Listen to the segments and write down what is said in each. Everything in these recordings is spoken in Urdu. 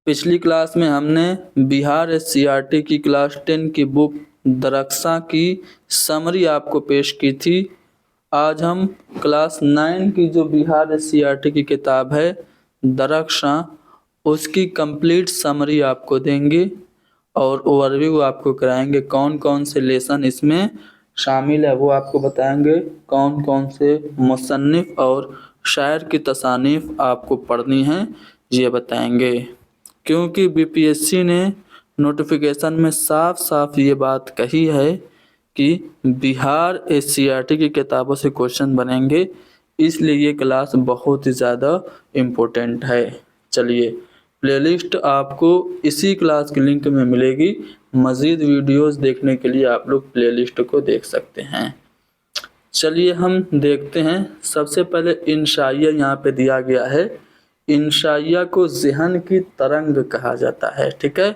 پچھلی کلاس میں ہم نے بہار SCERT کی کلاس 10 کی بک درخشاں کی سمری آپ کو پیش کی تھی۔ آج ہم کلاس 9 کی جو بہار SCERT کی کتاب ہے درخشاں، اس کی کمپلیٹ سمری آپ کو دیں گے اور اوور ویو آپ کو کرائیں گے۔ کون کون سے لیسن اس میں شامل ہے وہ آپ کو بتائیں گے، کون کون سے مصنف اور شاعر کی تصانیف آپ کو پڑھنی ہیں یہ بتائیں گے، کیونکہ BPSC نے نوٹیفیکیشن میں صاف صاف یہ بات کہی ہے کہ بہار SCERT کی کتابوں سے کوشچن بنیں گے، اس لیے یہ کلاس بہت ہی زیادہ امپورٹنٹ ہے۔ چلیے، پلے لسٹ آپ کو اسی کلاس کے لنک میں ملے گی، مزید ویڈیوز دیکھنے کے لیے آپ لوگ پلے لسٹ کو دیکھ سکتے ہیں۔ چلیے ہم دیکھتے ہیں۔ سب سے پہلے انشائیہ یہاں پہ دیا گیا ہے۔ انشائیہ کو ذہن کی ترنگ کہا جاتا ہے، ٹھیک ہے۔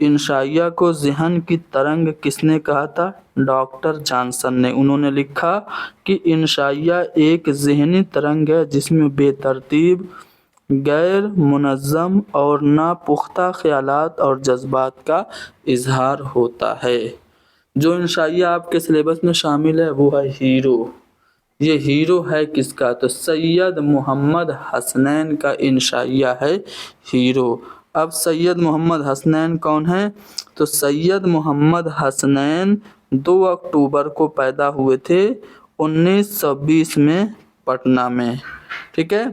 انشائیہ کو ذہن کی ترنگ کس نے کہا تھا؟ ڈاکٹر جانسن نے۔ انہوں نے لکھا کہ انشائیہ ایک ذہنی ترنگ ہے جس میں بے ترتیب، غیر منظم اور ناپختہ خیالات اور جذبات کا اظہار ہوتا ہے۔ جو انشائیہ آپ کے سلیبس میں شامل ہے وہ ہے ہیرو۔ یہ ہیرو ہے کس کا؟ تو سید محمد حسنین کا انشائیہ ہے ہیرو۔ اب سید محمد حسنین کون ہیں؟ تو سید محمد حسنین 2 اکتوبر کو پیدا ہوئے تھے 1920 میں پٹنہ میں، ٹھیک ہے۔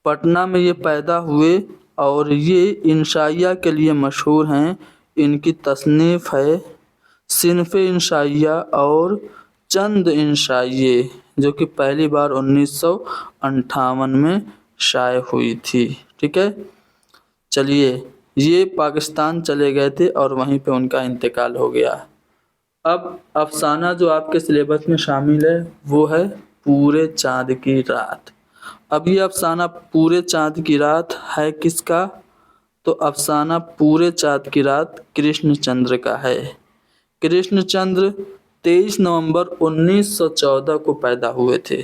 پٹنہ میں یہ پیدا ہوئے اور یہ انشائیہ کے لیے مشہور ہیں۔ ان کی تصنیف ہے صنف انشائیہ اور چند انشائیے، جو کہ پہلی بار 1958 میں شائع ہوئی تھی، ٹھیک ہے۔ چلیے، یہ پاکستان چلے گئے تھے اور وہیں پہ ان کا انتقال ہو گیا۔ اب افسانہ جو آپ کے سلیبس میں شامل ہے وہ ہے پورے چاند کی رات۔ اب یہ افسانہ پورے چاند کی رات ہے کس کا؟ تو افسانہ پورے چاند کی رات کرشن چندر کا ہے۔ کرشن چندر 23 نومبر 1914 کو پیدا ہوئے تھے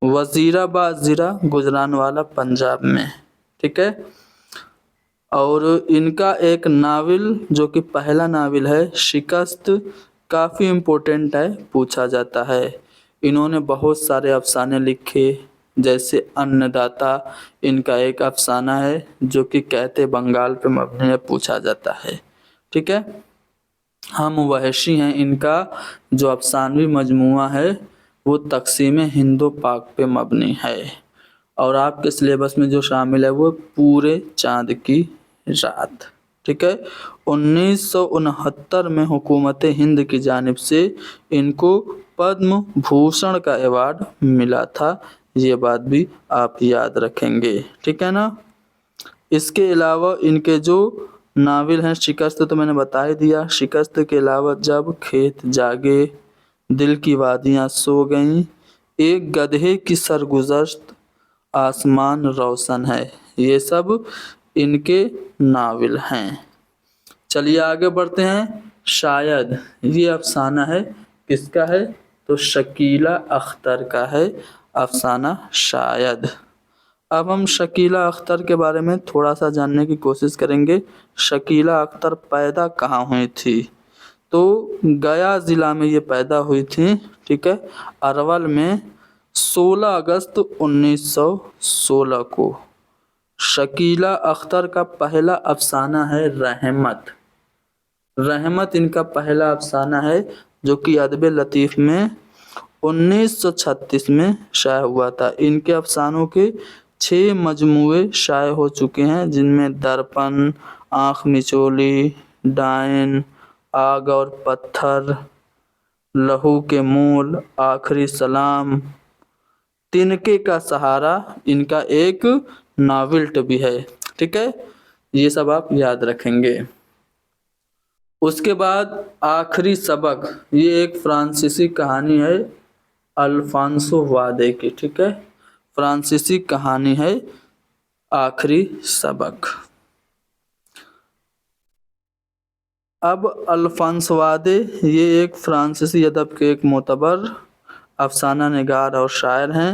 وزیرآباد ضلع گجرانوالہ پنجاب میں، ٹھیک ہے۔ اور ان کا ایک ناول جو کہ پہلا ناول ہے شکست، کافی امپورٹنٹ ہے، پوچھا جاتا ہے۔ انہوں نے بہت سارے افسانے لکھے، جیسے ان داتا ان کا ایک افسانہ ہے جو کہ قحط بنگال پہ مبنی ہے، پوچھا جاتا ہے، ٹھیک ہے۔ ہم وحشی ہیں ان کا جو افسانوی مجموعہ ہے وہ تقسیم ہند و پاک پہ مبنی ہے۔ اور آپ کے سلیبس میں جو شامل ہے وہ پورے چاند کی رات، ٹھیک ہے۔ 1969 میں حکومت ہند کی جانب سے ان کو پدم بھوشن کا ایوارڈ ملا تھا، یہ بات بھی آپ یاد رکھیں گے، ٹھیک ہے نا۔ اس کے علاوہ ان کے جو ناول ہیں شکست تو میں نے بتا ہی دیا۔ شکست کے علاوہ جب کھیت جاگے، دل کی وادیاں سو گئیں، ایک گدھے کی سرگزشت، آسمان روشن ہے، یہ سب ان کے ناول ہیں۔ چلیے آگے بڑھتے ہیں۔ شاید، یہ افسانہ ہے کس کا ہے؟ تو شکیلہ اختر کا ہے افسانہ شاید۔ اب ہم شکیلہ اختر کے بارے میں تھوڑا سا جاننے کی کوشش کریں گے۔ شکیلہ اختر پیدا کہاں ہوئی تھی؟ تو گیا ضلع میں یہ پیدا ہوئی تھی، ٹھیک ہے، ارول میں 16 اگست 1916 کو۔ شکیلہ اختر کا پہلا افسانہ ہے رحمت۔ رحمت ان کا پہلا افسانہ ہے جو کہ ادب لطیف میں 1936 میں شائع ہوا تھا۔ ان کے افسانوں کے 6 مجموعے شائع ہو چکے ہیں، جن میں درپن، آنکھ مچولی، ڈائن، آگ اور پتھر، لہو کے مول، آخری سلام، تنکے کا سہارا ان کا ایک ناولٹ بھی ہے، ٹھیک ہے۔ یہ سب آپ یاد رکھیں گے۔ اس کے بعد آخری سبق، یہ ایک فرانسیسی کہانی ہے الفانسو وادے کی، ٹھیک ہے، فرانسیسی کہانی ہے آخری سبق۔ اب الفانس وادے یہ ایک فرانسیسی ادب کے ایک معتبر افسانہ نگار اور شاعر ہیں۔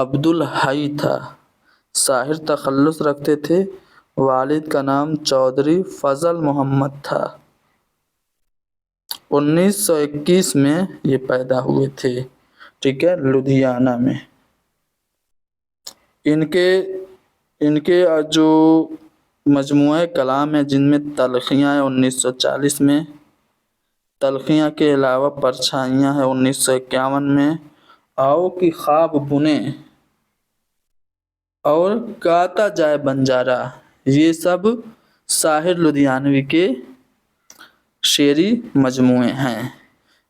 عبدالحی تھا، شاعر تخلص رکھتے تھے، والد کا نام چودھری فضل محمد تھا۔ 1921 میں یہ پیدا ہوئے تھے، ٹھیک ہے، لدھیانہ میں۔ ان کے جو مجموعہ کلام ہیں جن میں تلخیاں ہیں 1940 میں، تلخیاں کے علاوہ پرچھائیاں ہیں 1951 میں، آؤ کہ خواب بنے اور گاتا جائے بنجارا، یہ سب ساحر لدھیانوی کے شعری مجموعے ہیں۔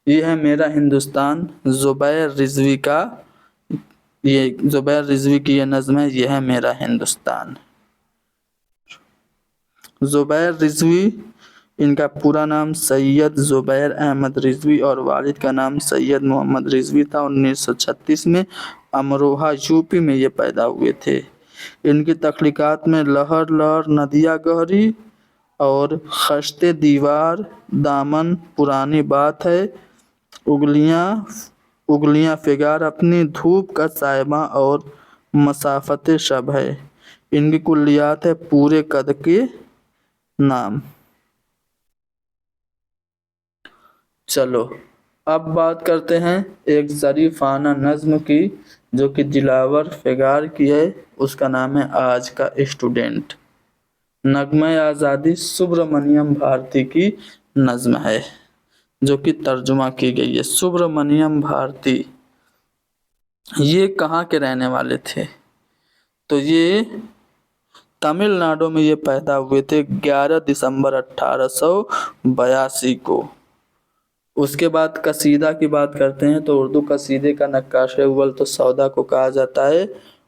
یہ ہے میرا ہندوستان، زبیر رضوی کی یہ نظم ہے، یہ ہے میرا ہندوستان۔ زبیر رضوی، ان کا پورا نام سید زبیر احمد رضوی اور والد کا نام سید محمد رضوی تھا۔ 1936 میں امروہہ یوپی میں یہ پیدا ہوئے تھے۔ ان کی تخلیقات میں لہر لہر ندیاں گہری اور خشت دیوار دامن پرانی بات ہے، اگلیاں فگار اپنی دھوپ کا صائبہ اور مسافت شب ہے۔ ان کی کلیات ہے پورے قد کے نام۔ چلو اب بات کرتے ہیں ایک ظریفانہ نظم کی جو کہ دلاور فگار کی ہے، اس کا نام ہے آج کا اسٹوڈنٹ۔ نغمہ آزادی سبرامنیم بھارتی کی نظم ہے جو کہ ترجمہ کی گئی ہے۔ سبرامنیم بھارتی یہ کہاں کے رہنے والے تھے؟ تو یہ تمل ناڈو میں یہ پیدا ہوئے تھے 11 دسمبر 1882 کو۔ اس کے بعد قصیدہ کی بات کرتے ہیں تو اردو قصیدے کا نقاش اول تو سودا کو کہا جاتا ہے۔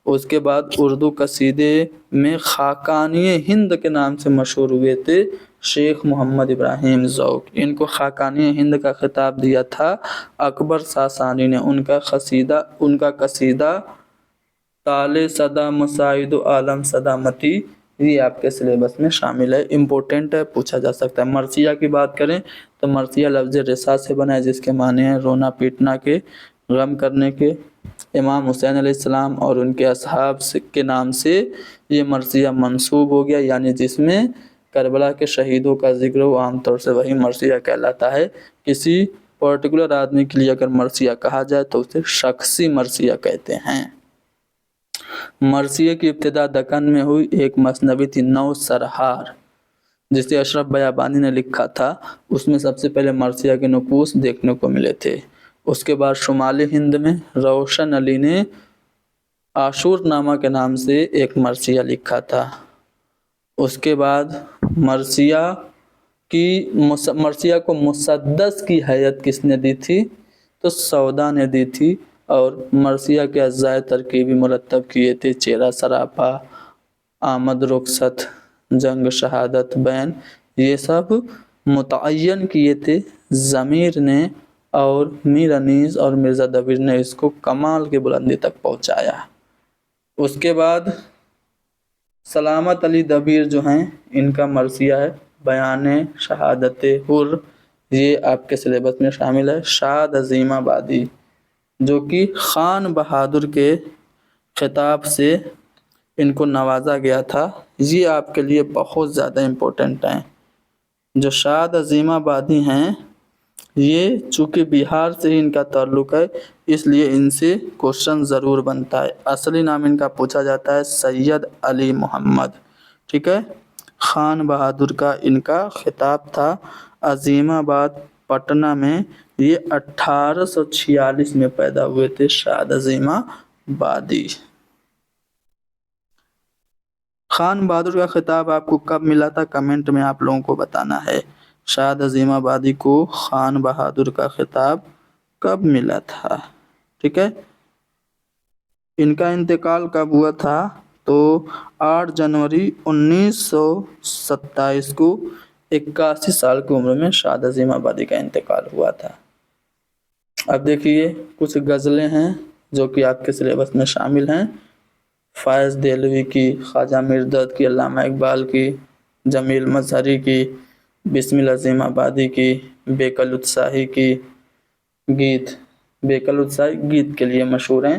اس کے بعد اردو قصیدے میں خاقانی ہند کے نام سے مشہور ہوئے تھے شیخ محمد ابراہیم ذوق۔ ان کو خاقانی ہند کا خطاب دیا تھا اکبر ساسانی نے۔ ان کا قصیدہ تالِ صدا مساعد عالم صدامتی یہ آپ کے سلیبس میں شامل ہے، امپورٹنٹ ہے، پوچھا جا سکتا ہے۔ مرثیہ کی بات کریں تو مرثیہ لفظ رثا سے بنا ہے جس کے معنی ہیں رونا پیٹنا کے، غم کرنے کے۔ امام حسین علیہ السلام اور ان کے اصحاب کے نام سے یہ مرثیہ منسوب ہو گیا، یعنی جس میں کربلا کے شہیدوں کا ذکر ہو، عام طور سے وہی مرثیہ کہلاتا ہے۔ کسی پرٹیکولر آدمی کے لیے اگر مرثیہ کہا جائے تو اسے شخصی مرثیہ کہتے ہیں۔ مرثیے کی ابتدا دکن میں ہوئی، ایک مثنوی تھی نو سرہار جسے اشرف بیابانی نے لکھا تھا، اس میں سب سے پہلے مرثیہ کے نقوش دیکھنے کو ملے تھے۔ اس کے بعد شمالی ہند میں روشن علی نے عاشور نامہ کے نام سے ایک مرثیہ لکھا تھا۔ اس کے بعد مرثیہ کو مسدس کی حیت کس نے دی تھی؟ تو سودا نے دی تھی، اور مرثیہ کے اجزائے ترکیبی مرتب کیے تھے چہرہ سراپا، آمد رخصت، جنگ شہادت بین، یہ سب متعین کیے تھے ضمیر نے، اور میر انیس اور مرزا دبیر نے اس کو کمال کی بلندی تک پہنچایا۔ اس کے بعد سلامت علی دبیر جو ہیں، ان کا مرثیہ ہے بیان شہادت حر، یہ آپ کے سلیبس میں شامل ہے۔ شاد عظیم آبادی جو کہ خان بہادر کے خطاب سے ان کو نوازا گیا تھا، یہ آپ کے لیے بہت زیادہ امپورٹنٹ ہیں۔ جو شاد عظیم آبادی ہیں یہ چونکہ بہار سے ہی ان کا تعلق ہے، اس لیے ان سے کوشچن ضرور بنتا ہے۔ اصلی نام ان کا پوچھا جاتا ہے سید علی محمد، ٹھیک ہے۔ خان بہادر کا ان کا خطاب تھا۔ عظیم آباد پٹنہ میں یہ 1846 میں پیدا ہوئے تھے شاد عظیم آبادی۔ خان بہادر کا خطاب آپ کو کب ملا تھا؟ کمنٹ میں آپ لوگوں کو بتانا ہے۔ شاد عظیم آبادی کو خان بہادر کا خطاب کب ملا تھا؟ ٹھیک ہے۔ ان کا انتقال کب ہوا تھا؟ تو 8 جنوری 1927 کو 81 سال کی عمر میں شاد عظیم آبادی کا انتقال ہوا تھا۔ اب دیکھیے کچھ غزلیں ہیں جو کہ آپ کے سلیبس میں شامل ہیں۔ فائز دہلوی کی، خواجہ مرداد کی، علامہ اقبال کی، جمیل مظہری کی، بسم العظیم آبادی کی، بیکل اتساہی کی۔ بیکل اتساہی گیت کے لیے مشہور ہیں۔